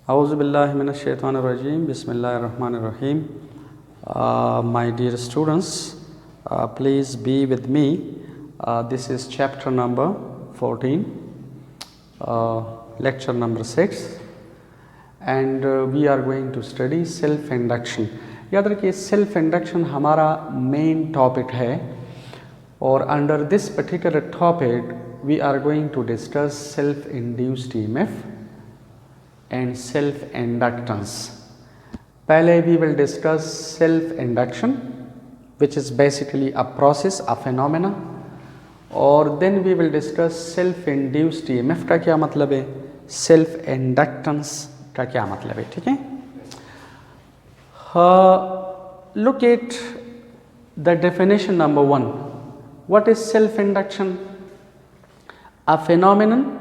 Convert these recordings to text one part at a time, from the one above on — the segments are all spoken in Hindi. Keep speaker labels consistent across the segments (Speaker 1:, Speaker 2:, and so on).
Speaker 1: Auzubillahiminash-shaytanir-rajim. Bismillahir-rahmanir-rahim. My dear students, please be with me. This is chapter number 14, lecture number 6, and we are going to study self-induction. याद रखिए सेल्फ इंडक्शन हमारा मेन टॉपिक है और under this particular topic we are going to discuss self induced EMF and self inductance. Pehle we will discuss self induction, which is basically a process, a phenomena, और then we will discuss self induced EMF का क्या मतलब है, self inductance का क्या मतलब है. ठीक है, look at the definition number 1. What is self induction? A phenomenon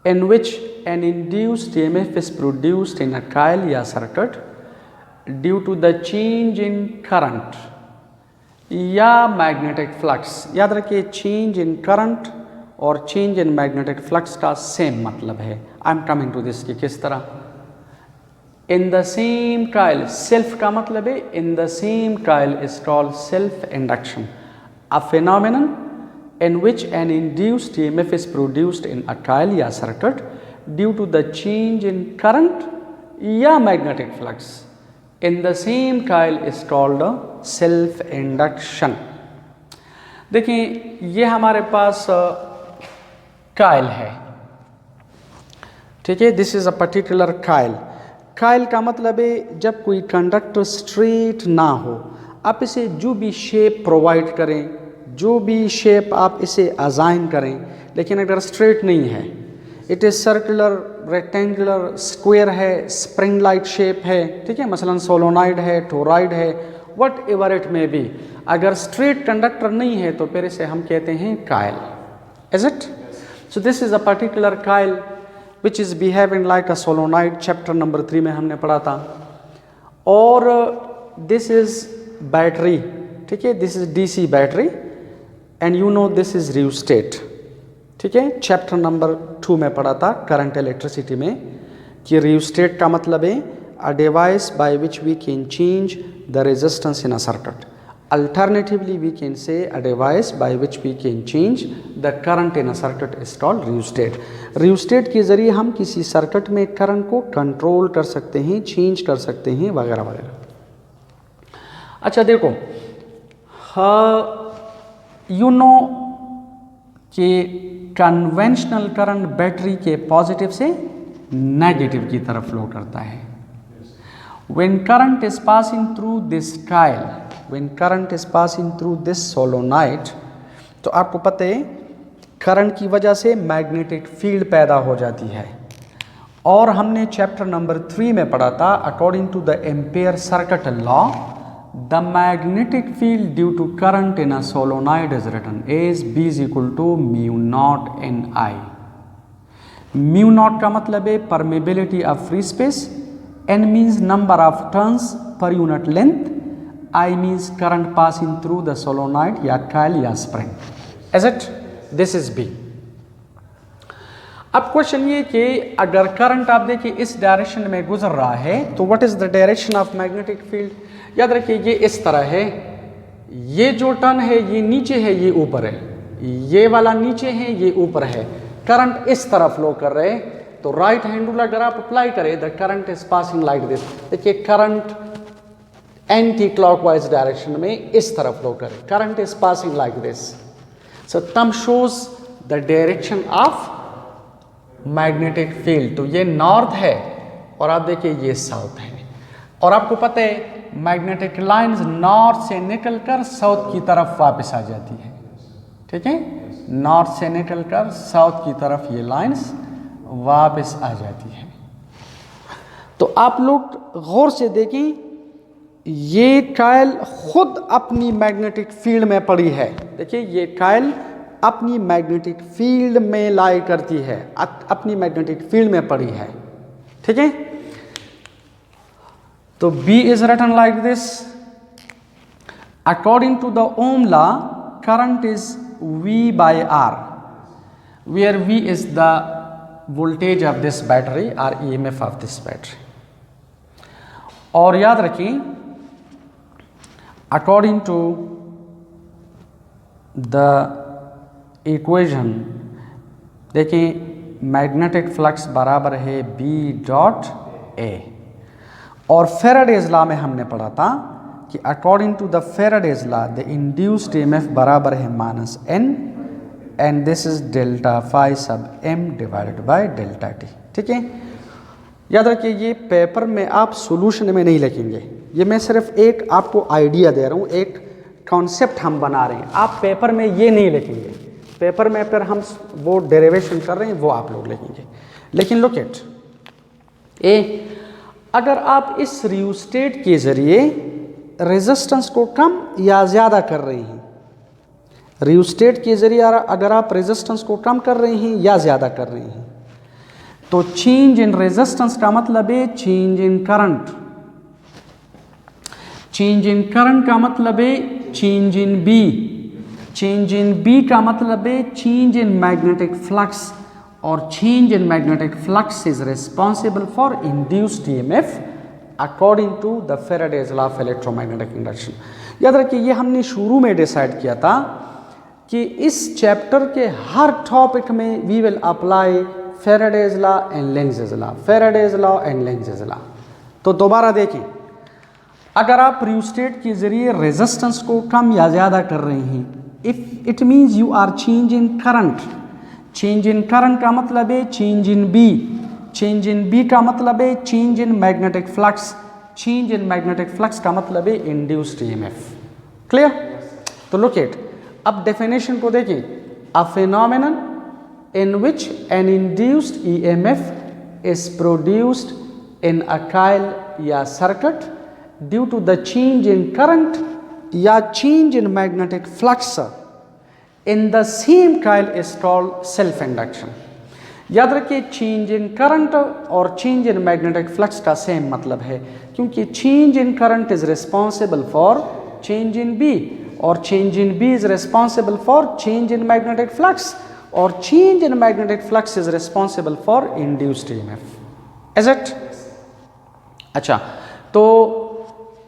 Speaker 1: in which an induced EMF is produced in a coil या circuit due to the change in current या magnetic flux. याद रखिए change in current और change in magnetic flux का सेम मतलब है. I am coming to this कि किस तरह. In the same coil, self का मतलब है in the same coil is called self induction, a phenomenon in which an induced EMF is produced in a coil या circuit due to the change in current या magnetic flux in the same coil is called self induction. देखिए ये हमारे पास coil है, ठीक है, this is a particular coil. coil का मतलब है जब कोई कंडक्टर स्ट्रेट ना हो, आप इसे जो भी शेप प्रोवाइड करें, जो भी शेप आप इसे असाइन करें, लेकिन अगर स्ट्रेट नहीं है, it is circular, rectangular, square है, स्प्रिंग लाइट शेप है, ठीक है, मसलन सोलोनाइड है, टोराइड है, whatever it may be, अगर स्ट्रेट कंडक्टर नहीं है तो फिर इसे हम कहते हैं coil. Is it? So this is a particular coil which is behaving like a solenoid. Chapter number 3 में हमने पढ़ा था. और दिस इज़ बैटरी, ठीक है, this is DC battery and you know this is rheostat. ठीक है, चैप्टर नंबर 2 में पढ़ा था करंट इलेक्ट्रिसिटी में कि रियोस्टेट का मतलब है a device by which we can change the resistance in a circuit. Alternatively we can say a device by which we can change the current in a circuit is called rheostat. Rheostat के ज़रिए हम किसी सर्किट में करंट को कंट्रोल कर सकते हैं, चेंज कर सकते हैं, वगैरह वगैरह. अच्छा देखो, यू नो कि कन्वेंशनल करंट बैटरी के पॉजिटिव से नेगेटिव की तरफ फ्लो करता है. When current is passing through this coil, when current is passing through this solenoid, तो आपको पता है करंट की वजह से मैग्नेटिक फील्ड पैदा हो जाती है. और हमने चैप्टर नंबर 3 में पढ़ा था according to the ampere circuit law, the magnetic field due to current in a solenoid is written as B is equal to mu naught n I. mu naught का मतलब है permeability of free space, n means number of turns per unit length, I means current passing through the solenoid या coil या spring. Is it? This is B. अब क्वेश्चन ये कि अगर करंट आप देखिए इस डायरेक्शन में गुजर रहा है तो what is the direction of magnetic field. याद रखिए ये इस तरह है, ये जो टर्न है ये नीचे है, ये ऊपर है, ये वाला नीचे है, ये ऊपर है. करंट इस तरफ फ्लो कर रहे हैं तो राइट हैंड रूल अगर आप अप्लाई करें the current is passing like this. देखिए करंट एंटी क्लॉकवाइज डायरेक्शन में इस तरफ फ्लो करे, current is passing like this. So term shows the direction of magnetic field. तो ये नॉर्थ है और आप देखिए ये साउथ है. और आपको पता है मैग्नेटिक लाइंस नॉर्थ से निकलकर साउथ की तरफ वापस आ जाती है. ठीक है, नॉर्थ से निकलकर साउथ की तरफ ये लाइंस वापस आ जाती है. तो आप लोग गौर से देखें, ये कायल खुद अपनी मैग्नेटिक फील्ड में पड़ी है. देखिए ये कायल अपनी मैग्नेटिक फील्ड में लाई करती है, अपनी मैग्नेटिक फील्ड में पड़ी है. ठीक है, तो B is written like this. According to the Ohm law, current is V by R, where V is the voltage of this battery or EMF of this battery. और याद रखिए, according to the equation, देखें मैग्नेटिक फ्लक्स बराबर है B डॉट A, और फेराडेज लॉ में हमने पढ़ा था कि according to the Faraday's law the induced EMF बराबर है minus n, and this is delta phi sub m divided by delta t। ठीक है, याद रखिए ये पेपर में आप सॉल्यूशन में नहीं लिखेंगे, ये मैं सिर्फ एक आपको आइडिया दे रहा हूँ, एक कॉन्सेप्ट हम बना रहे हैं, आप पेपर में ये नहीं लिखेंगे, पेपर में फिर हम वो डेरिवेशन कर रहे हैं वो आप लोग लिखेंगे। लेकिन लुक एट ए, अगर आप इस रियोस्टेट के ज़रिए रेजिस्टेंस को कम या ज़्यादा कर रहे हैं, रियोस्टेट के ज़रिए अगर आप रेजिस्टेंस को कम कर रहे हैं या ज़्यादा कर रहे हैं, तो चेंज इन रेजिस्टेंस का मतलब है change in current, change in current का मतलब है change in B, change in B का मतलब है चेंज इन मैग्नेटिक फ्लक्स, और change in magnetic flux is responsible for induced EMF according to the Faraday's law of electromagnetic induction. याद रखिए ये हमने शुरू में डिसाइड किया था कि इस चैप्टर के हर टॉपिक में we will apply Faraday's law and Lenz's law, Faraday's law and Lenz's law. तो दोबारा देखें, अगर आप रियोस्टेट के जरिए रेजिस्टेंस को कम या ज़्यादा कर रहे हैं, if it means you are change in current, change in current का मतलब है change in B, change in B का मतलब है change in magnetic flux, change in magnetic flux का मतलब है इंड्यूस्ड EMF। क्लियर? तो लुक एट, अब डेफिनेशन को देखिए, a phenomenon in which an induced EMF is produced in a coil या circuit due to the change in current या change in magnetic flux in the same coil is called self induction। याद रखिए change in current और change in magnetic flux का सेम मतलब है, क्योंकि change in current is responsible for change in B और change in B is responsible for change in magnetic flux और change in magnetic flux is responsible for induced EMF, is it? अच्छा, तो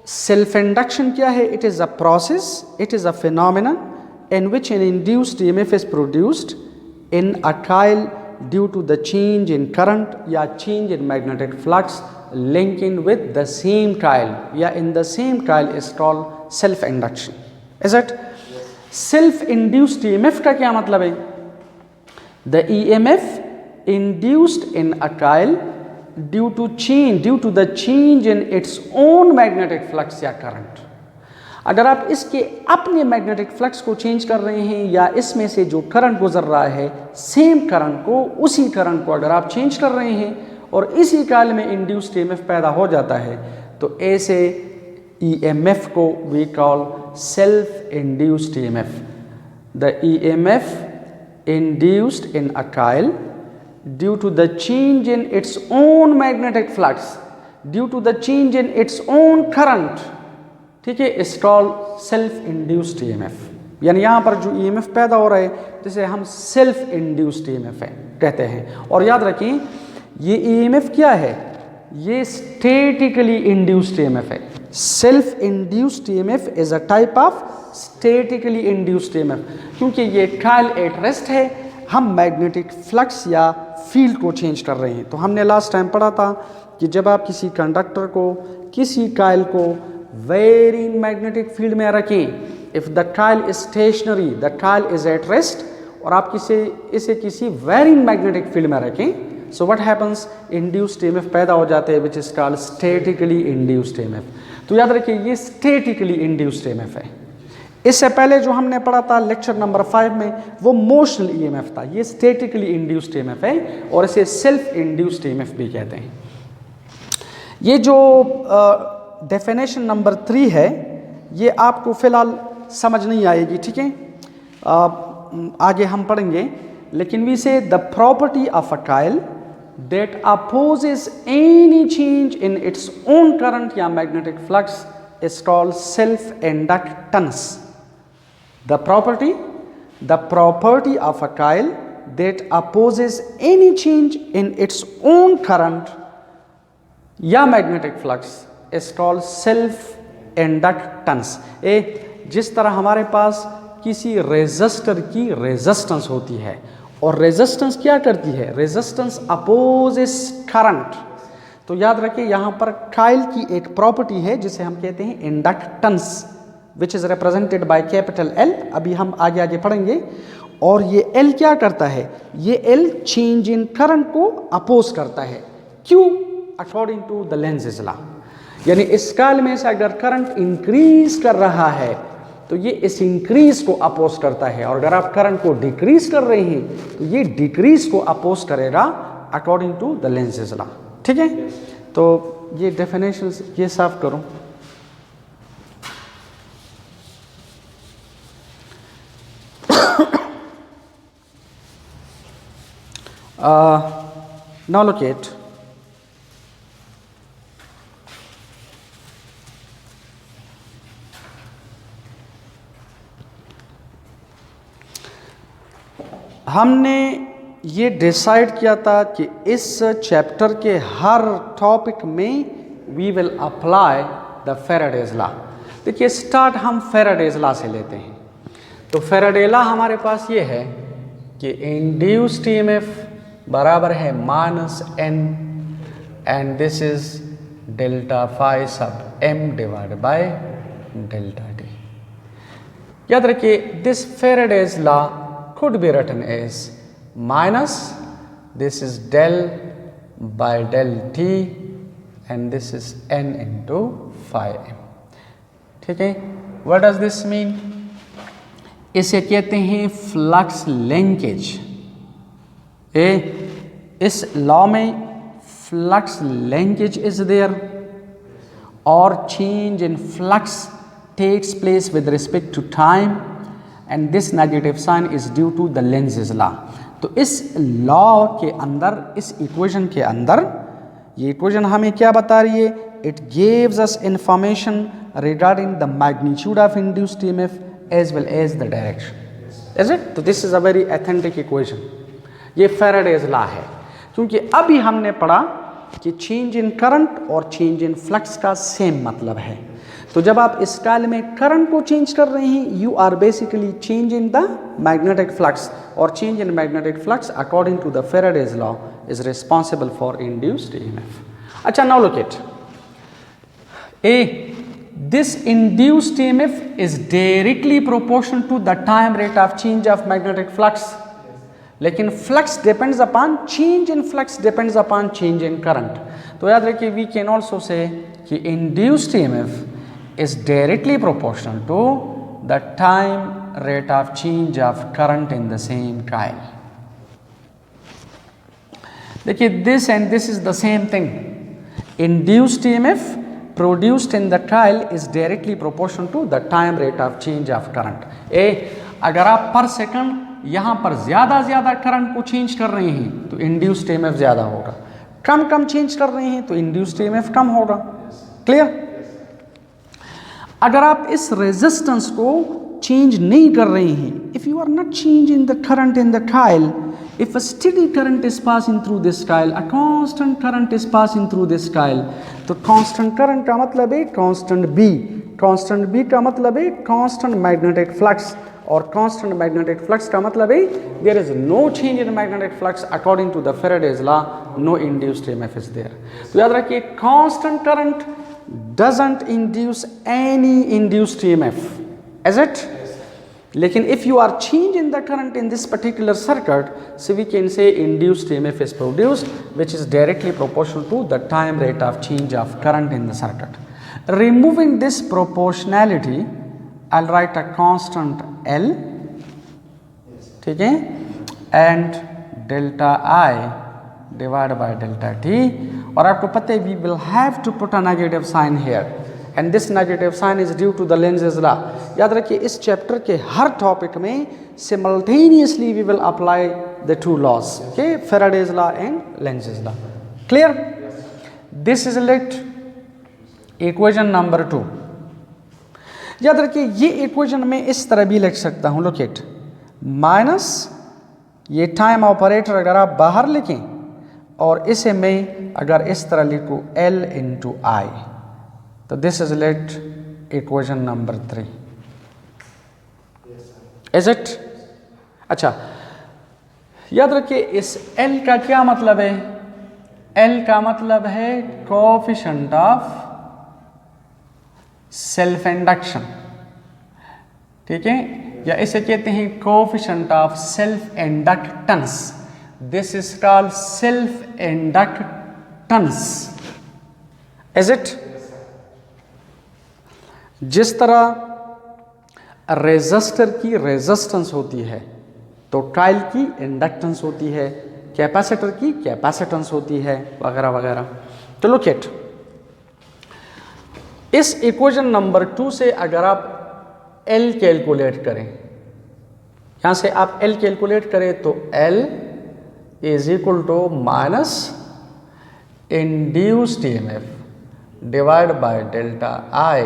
Speaker 1: self induction क्या है? It is a process, it is a phenomenon in which an induced EMF is produced in a coil due to the change in current या change in magnetic flux linking with the same coil या in the same coil is called self induction, is it? self induced EMF का क्या मतलब है? The EMF induced in a coil due to the change in its own magnetic flux या current। अगर आप इसके अपने मैग्नेटिक फ्लक्स को चेंज कर रहे हैं या इसमें से जो करंट गुजर रहा है, सेम करंट को, उसी करंट को अगर आप चेंज कर रहे हैं और इसी काल में इंड्यूस्ड EMF पैदा हो जाता है, तो ऐसे EMF को we call self induced EMF। The EMF induced in a coil due to the change in its own magnetic flux, due to the change in its own current, ठीक है, is called self induced EMF। यानी यहाँ पर जो EMF पैदा हो रहा है जिसे हम self induced EMF कहते हैं। और याद रखें ये EMF क्या है? ये statically induced EMF है। self induced EMF is a type of statically induced EMF, क्योंकि ये coil at rest है, हम मैग्नेटिक फ्लक्स या फील्ड को चेंज कर रहे हैं। तो हमने लास्ट टाइम पढ़ा था कि जब आप किसी कंडक्टर को, किसी coil को वेरिंग मैग्नेटिक फील्ड में रखें, if the coil is stationary, the coil is at rest, और आप इसे किसी वेरिंग मैग्नेटिक फील्ड में रखें, so what happens, induced EMF पैदा हो जाते हैं which is called statically induced EMF। तो याद रखिए ये स्टैटिकली इंड्यूस्ड EMF है। इससे पहले जो हमने पढ़ा था लेक्चर नंबर 5 में वो मोशनल EMF था, ये स्टैटिकली इंड्यूस्ड EMF है और इसे सेल्फ इंड्यूस्ड EMF भी कहते हैं। ये जो डेफिनेशन नंबर 3 है ये आपको फिलहाल समझ नहीं आएगी, ठीक है, आगे हम पढ़ेंगे। लेकिन we say the property of a coil that opposes any change in its own current या magnetic flux is called self inductance. The property of a coil that opposes any change in its own current या magnetic flux is called self inductance। जिस तरह हमारे पास किसी रेजिस्टर की रेजिस्टेंस होती है, और रेजिस्टेंस क्या करती है, रेजिस्टेंस अपोजेस करंट। तो याद रखिए यहाँ पर काइल की एक प्रॉपर्टी है जिसे हम कहते हैं inductance, which is represented by capital L. अभी हम आगे आगे पढ़ेंगे। और ये एल क्या करता है, ये एल चेंज इन करंट को अपोज करता है। क्यों? According to the Lenz law. यानी इस काल में से अगर करंट इंक्रीज कर रहा है तो ये इस इंक्रीज को अपोज करता है, और अगर आप करंट को डिक्रीज कर रहे हैं तो ये डिक्रीज को अपोज करेगा according to the Lenz law. ठीक है, तो ये डेफिनेशंस ये साफ करो। नाउ लुक एट हमने ये डिसाइड किया था कि इस चैप्टर के हर टॉपिक में we will apply the Faraday's law. देखिए स्टार्ट हम फैराडेज लॉ से लेते हैं। तो फैराडे लॉ हमारे पास ये है कि इंड्यूस्ड ईएमएफ बराबर है -n and this is delta phi sub m divide by delta t। याद रखिए this Faraday's law could be written as minus this is del by del t and this is n into phi m। ठीक है, what does this mean? इसे कहते हैं फ्लक्स लिंकेज। इस लॉ में फ्लक्स लिंकेज इज देयर और change in flux takes place with respect to time and this negative sign is due to the Lenz law. तो इस लॉ के अंदर, इस इक्वेशन के अंदर, ये इक्वेशन हमें क्या बता रही है? It gives us information regarding the magnitude of induced EMF as well as the direction. Is it? तो this is a very authentic equation. ये फैराडेज लॉ है, क्योंकि अभी हमने पढ़ा कि चेंज इन करंट और चेंज इन फ्लक्स का सेम मतलब है। तो जब आप इस काल में करंट को चेंज कर रहे हैं, you are basically change in the magnetic flux, और change in magnetic flux according to the Faraday's law is responsible for induced EMF. अच्छा, now look it this induced EMF is directly proportional to the time rate of change of magnetic flux. लेकिन flux depends upon, change in flux depends upon change in current. तो याद रखिए वी कैन ऑल्सो से कि induced EMF is directly proportional to the time rate of change of current in the same coil। देखिए this and this is the same thing। Induced EMF produced in the coil is directly proportional to the time rate of change of current। अगर आप पर सेकंड यहाँ पर ज़्यादा करंट को चेंज कर रहे हैं तो इंड्यूस्ड EMF ज़्यादा होगा, कम चेंज कर रहे हैं तो इंड्यूस्ड EMF कम होगा। क्लियर? अगर आप इस रेजिस्टेंस को चेंज नहीं कर रहे हैं, if you are not changing the current in the coil, if a steady current is passing through this coil, a constant current is passing through this coil. तो कांस्टेंट करंट का मतलब है कांस्टेंट बी, कांस्टेंट बी का मतलब है कांस्टेंट मैग्नेटिक फ्लक्स, और कांस्टेंट मैग्नेटिक फ्लक्स का मतलब है there is no change in magnetic flux according to the Faraday's law, no induced EMF is there. तो याद रखिए constant current doesn't induce any induced EMF, is it? लेकिन if you are changing the current in this particular circuit, so we can say induced EMF is produced, which is directly proportional to the time rate of change of current in the circuit। Removing this proportionality, I'll write a constant L, ठीक है, and delta I divided by delta T। और आपको पता है we will have to put a negative sign here, and this negative sign is due to the Lenz law. याद रखिए इस चैप्टर के हर टॉपिक में simultaneously we will apply the two laws, okay, Faraday's law and Lenz law. Clear? This is let equation number 2। याद रखिए ये इक्वेशन में इस तरह भी लिख सकता हूँ, लुक इट, माइनस ये टाइम ऑपरेटर अगर आप बाहर लिखें और इसे मैं अगर इस तरह लिखूँ L इंटू आई, तो this is let equation number 3, is it? अच्छा, याद रखिए इस L का क्या मतलब है? L का मतलब है कोएफिशिएंट ऑफ सेल्फ इंडक्शन, ठीक है, या इसे कहते हैं coefficient of self inductance. This is called self inductance, is it? जिस तरह रेजिस्टर की रेजिस्टेंस होती है तो कॉइल की इंडक्टेंस होती है, कैपेसिटर की कैपेसिटेंस होती है, वगैरह वगैरह। तो लुक एट इस इक्वेशन नंबर 2 से अगर आप L कैलकुलेट करें, यहां से आप L कैलकुलेट करें तो L is equal to minus induced EMF divide by delta I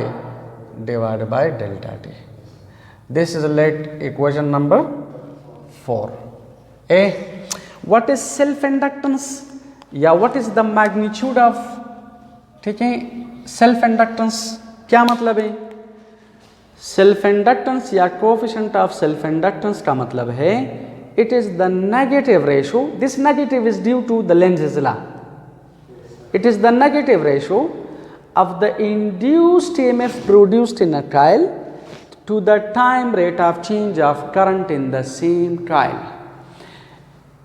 Speaker 1: divide by delta T। This is let equation number 4। What is self inductance या what is the magnitude of, ठीक है, सेल्फ इंडक्टेंस क्या मतलब है? सेल्फ इंडक्टेंस या कोएफिशिएंट ऑफ सेल्फ इंडक्टेंस का मतलब है it is the negative ratio, this negative is due to the Lenz's law, it is the negative ratio of the induced EMF produced in a coil to the time rate of change of current in the same coil.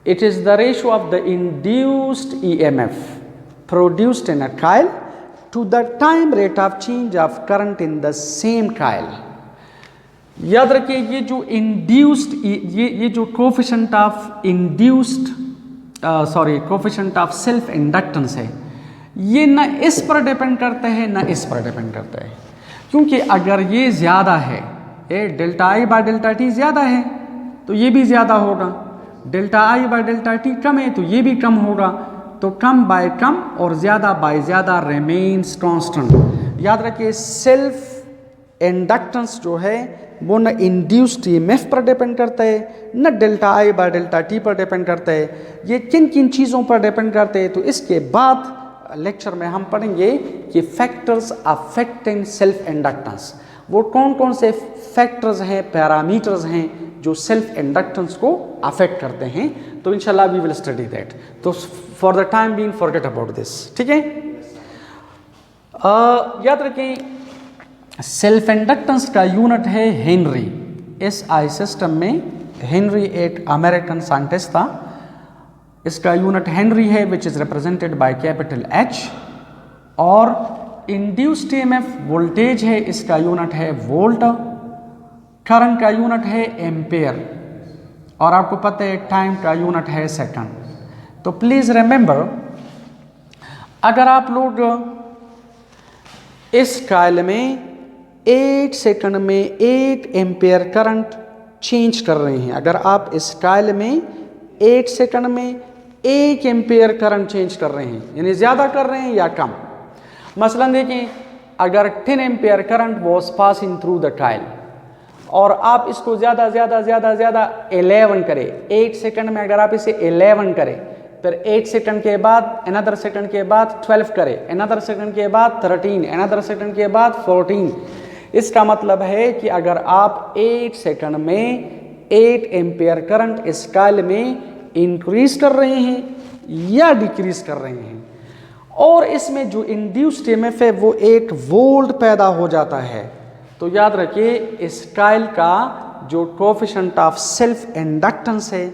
Speaker 1: It is the ratio of the induced EMF produced in a coil to the time rate of change of current in the same coil. याद रखिए ये जो इंड्यूस्ड ये जो coefficient of induced coefficient of self inductance है, ये ना इस पर डिपेंड करता है ना इस पर डिपेंड करता है, क्योंकि अगर ये ज़्यादा है, ये delta I by delta T ज़्यादा है तो ये भी ज़्यादा होगा, delta I by delta T कम है तो ये भी कम होगा, तो कम बाय कम और ज़्यादा बाय ज़्यादा रिमेन्स कांस्टेंट। याद रखिए सेल्फ इंडक्टेंस जो है वो न इंड्यूस्ड EMF पर डिपेंड करता है न delta I by delta T पर डिपेंड करता है। ये किन किन चीज़ों पर डिपेंड करते हैं तो इसके बाद लेक्चर में हम पढ़ेंगे कि फैक्टर्स अफेक्टिंग सेल्फ इंडक्टेंस, वो कौन कौन से फैक्टर्स हैं, पैरामीटर्स हैं जो सेल्फ इंडक्टेंस को अफेक्ट करते हैं। तो इंशाल्लाह वी विल स्टडी दैट। तो for the time being forget about this, ठीक है। याद रखें सेल्फ इंडक्टेंस का यूनिट है हेनरी। SI सिस्टम में हेनरी एक अमेरिकन साइंटिस्ट था, इसका यूनिट हेनरी है which is represented by capital H, और इंड्यूस्ड EMF वोल्टेज है, इसका यूनिट है वोल्ट, करंट का यूनिट है एम्पेयर, और आपको पता है टाइम का यूनिट है सेकंड। तो प्लीज रिमेंबर अगर आप लोग इस कॉइल में 8 सेकंड में 8 एम्पेयर करंट चेंज कर रहे हैं, अगर आप इस कॉइल में 8 सेकंड में 1 एम्पेयर करंट चेंज कर रहे हैं, यानी ज़्यादा कर रहे हैं या कम। मसलन देखें अगर 10 ampere current was passing through the coil और आप इसको ज़्यादा ज़्यादा ज़्यादा ज़्यादा 11 करें, 8 सेकंड में अगर आप इसे 11 करें, फिर 8 सेकंड के बाद अनदर सेकंड के बाद 12 करें, अनदर सेकंड के बाद 13, अनदर सेकंड के बाद 14, इसका मतलब है कि अगर आप 8 सेकंड में 8 एम्पेयर करंट इस कॉइल में इंक्रीज कर रहे हैं या डिक्रीज कर रहे हैं, और इसमें जो इंड्यूस्ड EMF है वो 1 वोल्ट पैदा हो जाता है, तो याद रखिए इस कॉइल का जो कोएफिशिएंट ऑफ सेल्फ इंडक्टेंस है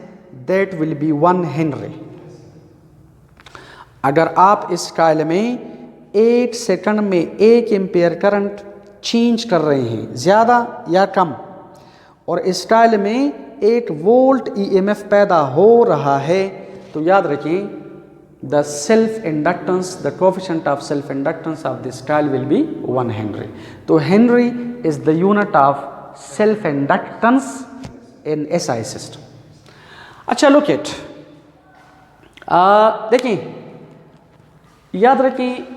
Speaker 1: दैट विल बी 1 हेनरी। अगर आप इस कॉइल में 8 सेकंड में 1 एम्पेयर करंट चेंज कर रहे हैं ज़्यादा या कम, और इस कॉइल में 1 वोल्ट EMF पैदा हो रहा है, तो याद रखें the self inductance, the coefficient of self inductance of this coil will be 1 henry. तो henry is the unit of self inductance in SI system. अच्छा लुक एट, देखें याद रखें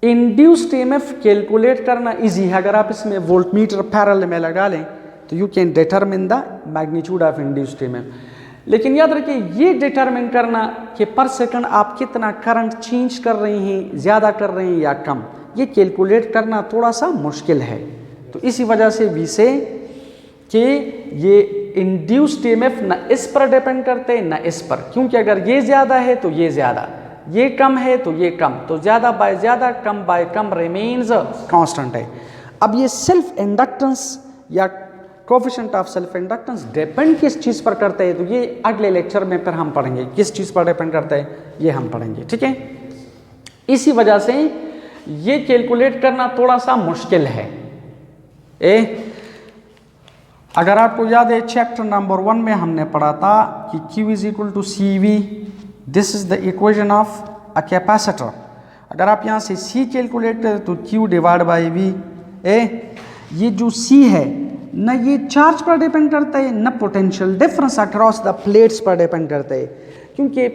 Speaker 1: इंड्यूस्ड EMF कैलकुलेट करना इजी है। अगर आप इसमें वोल्टमीटर पैरेलल में लगा लें तो you can determine the magnitude of induced EMF. लेकिन याद रखिए ये डिटरमिन करना कि पर सेकंड आप कितना करंट चेंज कर रहे हैं, ज़्यादा कर रहे हैं या कम, ये कैलकुलेट करना थोड़ा सा मुश्किल है। तो इसी वजह से वी से कि ये इंड्यूस्ड ईएमएफ ना इस पर डिपेंड करते हैं ना इस पर, क्योंकि अगर ये ज़्यादा है तो ये ज़्यादा, ये कम है तो ये कम, तो ज़्यादा बाय ज़्यादा come by come remains constant है। अब ये सेल्फ इंडक्टेंस या coefficient of self inductance depend किस चीज़ पर करते हैं, तो ये अगले लेक्चर में फिर हम पढ़ेंगे किस चीज़ पर डिपेंड करता है, ये हम पढ़ेंगे, ठीक है। इसी वजह से ये कैलकुलेट करना थोड़ा सा मुश्किल है। अगर आपको याद है चैप्टर नंबर 1 में हमने पढ़ा था कि Q is equal to C V, this is the equation of a capacitor. अगर आप यहाँ से C कैलकुलेट करें तो Q डिवाइड बाई V। ये जो C है न ये चार्ज पर डिपेंड करता है न potential difference across the plates पर डिपेंड करता है, क्योंकि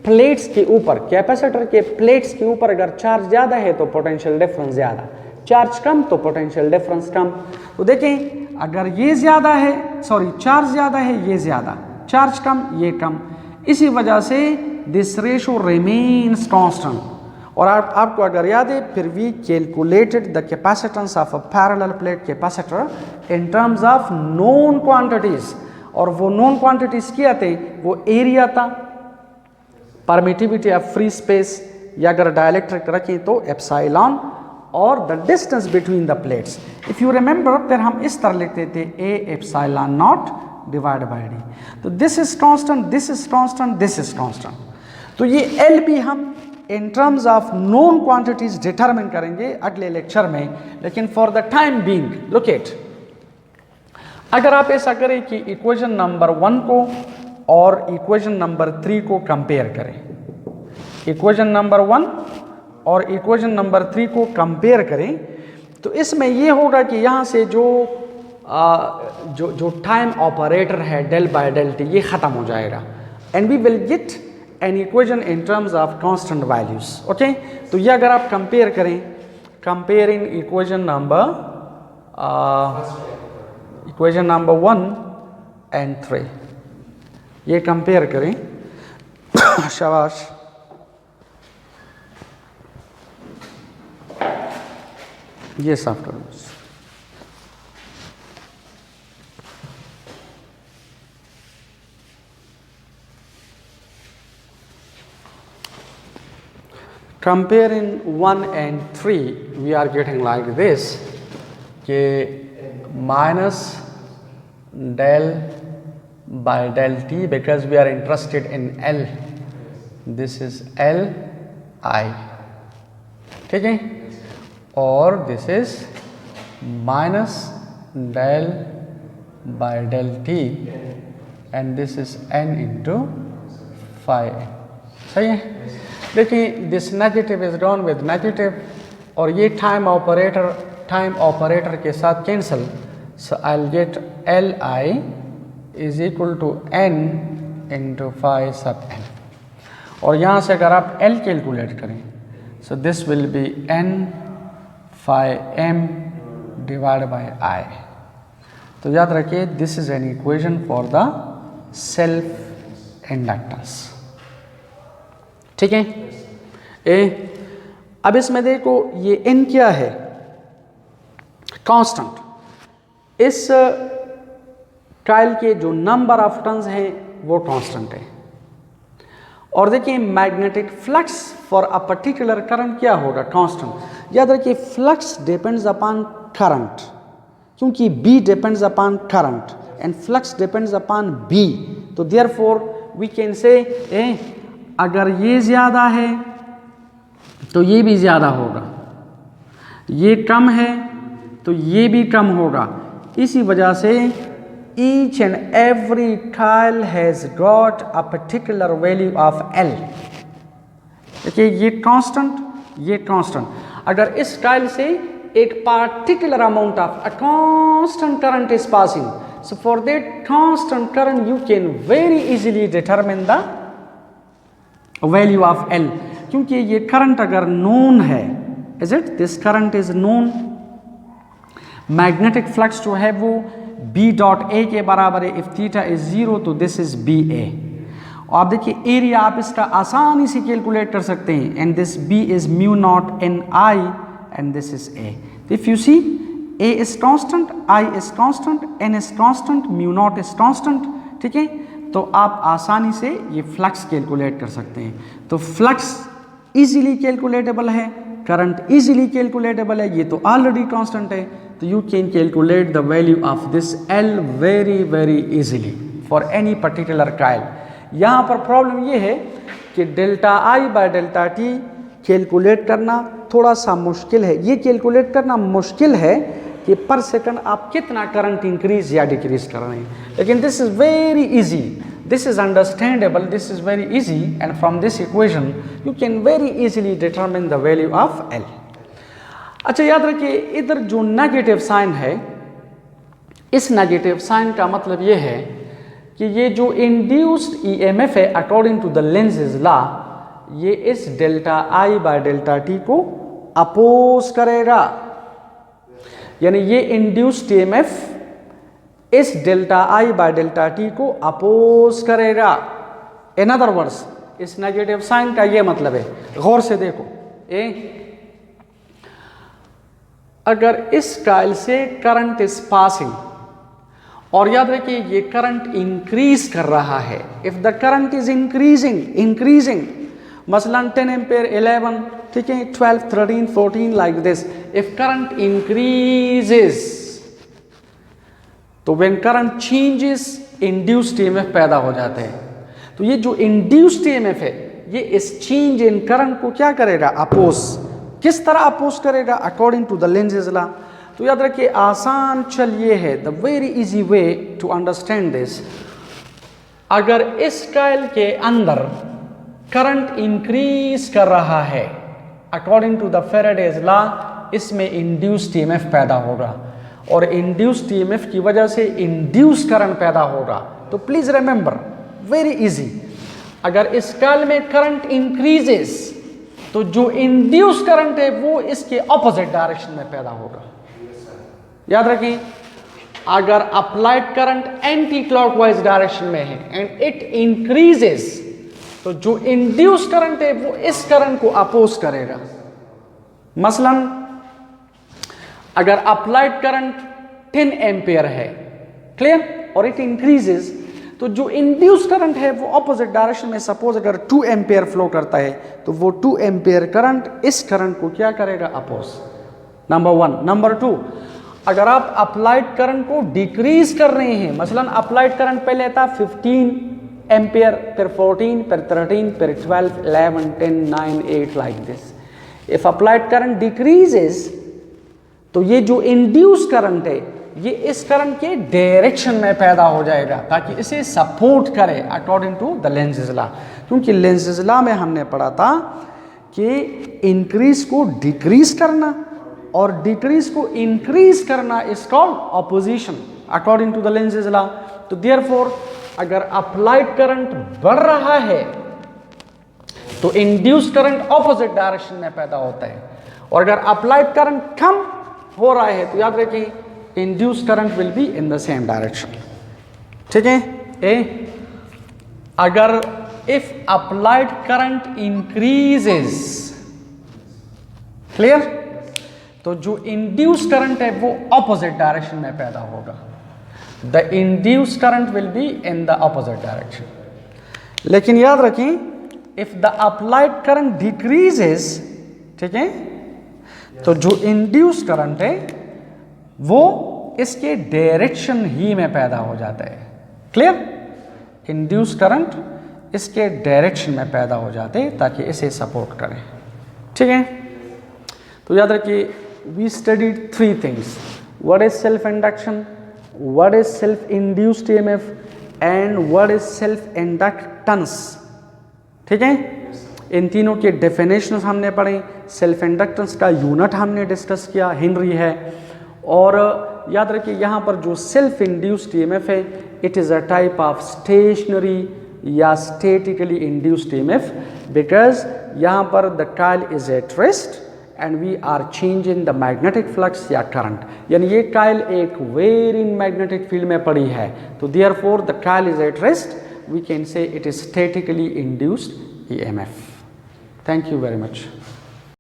Speaker 1: प्लेट्स के ऊपर, कैपेसिटर के प्लेट्स के ऊपर अगर चार्ज ज़्यादा है तो पोटेंशियल डिफरेंस ज़्यादा, चार्ज कम तो पोटेंशियल डिफरेंस कम। तो देखें अगर ये ज़्यादा है, सॉरी चार्ज ज़्यादा है ये ज़्यादा, चार्ज कम ये कम, इसी वजह से दिस रेशो रिमेन्स कांस्टेंट। और आपको अगर याद है फिर we calculated the capacitance of a parallel plate capacitor in terms of known quantities, और वो नोन क्वांटिटीज क्या थे, वो एरिया था, परमिटिविटी ऑफ फ्री स्पेस, या अगर डाइलेक्ट्रिक रखें तो एप्सिलॉन, और the distance between the plates. If you remember फिर हम इस तरह लिखते थे A epsilon not divide by D. तो this is constant, this is constant, this is constant. तो ये एल भी हम in terms of known quantities determine करेंगे अगले लेक्चर में, लेकिन for the time being look at, अगर आप ऐसा करें कि इक्वेशन नंबर 1 को और इक्वेशन नंबर 3 को कंपेयर करें, इक्वेशन नंबर 1 और इक्वेशन नंबर 3 को कंपेयर करें, तो इसमें ये होगा कि यहाँ से जो टाइम ऑपरेटर है डेल बाय डेल टी ये ख़त्म हो जाएगा, and we will get an equation in terms of constant values. Okay, तो ये अगर आप कंपेयर करें, कंपेयरिंग इक्वेशन नंबर 1 एंड 3, ये कंपेयर करें शाबाश। ये software comparing 1 and 3 we are getting like this कि minus del by del t because we are interested in L, this is L I, ठीक है, और this is minus del by del t and this is n into phi, सही है। देखिए this negative is gone with negative, और ये टाइम ऑपरेटर के साथ cancel, so I will get L I is equal to N into phi sub N, और यहाँ से अगर आप एल कैलकुलेट करें so this will be N phi M divide by I. तो याद रखिए this is an equation for the self inductance, ठीक है। अब इसमें देखो ये n क्या है, कांस्टेंट। इस कॉइल के जो नंबर ऑफ टर्न्स हैं वो कांस्टेंट है, और देखिए magnetic flux for a particular current क्या होगा, कांस्टेंट। याद रखिए फ्लक्स डिपेंड्स अपॉन करंट, क्योंकि B depends upon current and flux depends upon B, तो देयरफॉर वी कैन से अगर ये ज़्यादा है तो ये भी ज़्यादा होगा, ये कम है तो ये भी कम होगा। इसी वजह से each and every coil has got a particular value of L। देखिए ये कांस्टेंट, ये कांस्टेंट। अगर इस कॉइल से एक particular amount of a constant current is passing, so for that constant current you can very easily determine the value of L, क्योंकि ये करंट अगर नोन है, is it, this current is known, magnetic flux जो है वो बी डॉट ए के बराबर है। इफ थीटा इज 0 तो दिस इज बी ए। और आप देखिए एरिया आप इसका आसानी से कैलकुलेट कर सकते हैं, and this B is mu naught N I and this is A. If you see A is constant, I is constant, N is constant, mu naught is constant, ठीक है। तो आप आसानी से ये फ्लक्स कैलकुलेट कर सकते हैं। तो फ्लक्स इजीली कैलकुलेटेबल है, करंट इजीली कैलकुलेटेबल है, ये तो ऑलरेडी कांस्टेंट है। तो you can calculate the value of this L very easily for any particular coil. यहाँ पर प्रॉब्लम ये है कि delta I by delta T calculate करना थोड़ा सा मुश्किल है। ये कैलकुलेट करना मुश्किल है कि पर सेकंड आप कितना करंट इंक्रीज या डिक्रीज कर रहे हैं, लेकिन this is very easy, this is understandable, this is very easy, and from this equation you can very easily determine the value of L. अच्छा याद रखिए, इधर जो नेगेटिव साइन है, इस नेगेटिव साइन का मतलब ये है कि ये जो इंड्यूस्ड ईएमएफ है according to the Lenz's law, ये इस delta I by delta T को अपोज करेगा। यानी ये इंड्यूस्ड ईएमएफ इस delta I by delta T को अपोज करेगा। इन अदर वर्ड्स, इस नेगेटिव साइन का ये मतलब है, गौर से देखो, अगर इस कॉइल से करंट इज पासिंग, और याद रखिए ये करंट इंक्रीज कर रहा है, if the current is increasing मसलन 10 एम्पेयर, 11, ठीक है, 12, 13, 14 like this, if current increases, तो when current changes induced EMF पैदा हो जाते हैं। तो ये जो इंड्यूस्ड ईएमएफ है, ये इस चेंज इन करंट को क्या करेगा, अपोज। किस तरह अपोज करेगा, according to the Lenz's law. तो याद रखिए आसान चल ये है, the very easy way to understand this, अगर इस कॉइल के अंदर करंट इंक्रीज कर रहा है according to the Faraday's law, इसमें इंड्यूस्ड ईएमएफ पैदा होगा, और इंड्यूस्ड ईएमएफ की वजह से इंड्यूस करंट पैदा होगा। तो प्लीज रिमेंबर, वेरी इजी, अगर इस कॉइल में करंट इंक्रीजेस तो जो इंड्यूस करंट है वो इसके ऑपोजिट डायरेक्शन में पैदा होगा। याद रखिए, अगर current current anti clockwise direction में है एंड इट इंक्रीजेस, तो जो इंड्यूस करंट है वो इस करंट को अपोज करेगा। मसलन अगर अप्लाइड करंट 10 एम्पेयर है, क्लियर, और इट इंक्रीजेस, तो जो इंड्यूस करंट है वो ऑपोजिट डायरेक्शन में, सपोज अगर 2 एम्पेयर फ्लो करता है तो वो 2 एम्पेयर करंट इस करंट को क्या करेगा, अपोज। नंबर 1। नंबर 2, अगर आप अप्लाइड करंट को डिक्रीज कर रहे हैं, मसलन अप्लाइड करंट पहले था 15 एम्पेयर, फिर 14, फिर 13, फिर 12, 11, 10, 9, 8 like this, if applied current decreases, तो ये जो इंड्यूस करंट है ये इस करंट के डायरेक्शन में पैदा हो जाएगा ताकि इसे सपोर्ट करे according to the Lenz's law. क्योंकि लेंज़ेज लॉ में हमने पढ़ा था कि इंक्रीज को डिक्रीज करना और डिक्रीज को इंक्रीज करना is called opposition according to the Lenz's law. तो देयरफॉर अगर अप्लाइड करंट बढ़ रहा है तो इंड्यूस करंट ऑपोजिट डायरेक्शन में पैदा होता है, और अगर अप्लाइड करंट कम हो रहा है तो याद रखिए induce current will be in the same direction. ठीक है, अगर if applied current increases, clear, तो जो इंड्यूस करंट है वो ऑपोजिट डायरेक्शन में पैदा होगा। The induce current will be in the opposite direction. लेकिन याद रखें, if the applied current decreases, ठीक है, तो जो इंड्यूस करंट है वो इसके डायरेक्शन ही में पैदा हो जाता है। क्लियर, इंड्यूस करंट इसके डायरेक्शन में पैदा हो जाते हैं ताकि इसे सपोर्ट करें। ठीक है, तो याद रखिए, we studied 3 things, what is self induction, what is self induced EMF and what is self inductance. ठीक है, इन तीनों के डेफिनेशंस हमने पढ़े। सेल्फ इंडक्टेंस का यूनिट हमने डिस्कस किया, हेनरी है। और याद रखिए यहाँ पर जो सेल्फ इंड्यूस्ड ईएमएफ है, it is a type of stationary या स्टैटिकली इंड्यूस्ड ईएमएफ, बिकॉज यहाँ पर the coil is at rest and we are changing the magnetic flux या करंट, यानी ये कायल एक वेरी मैग्नेटिक फील्ड में पड़ी है, तो therefore the coil is at rest, we can say it is statically induced EMF. Thank you very much.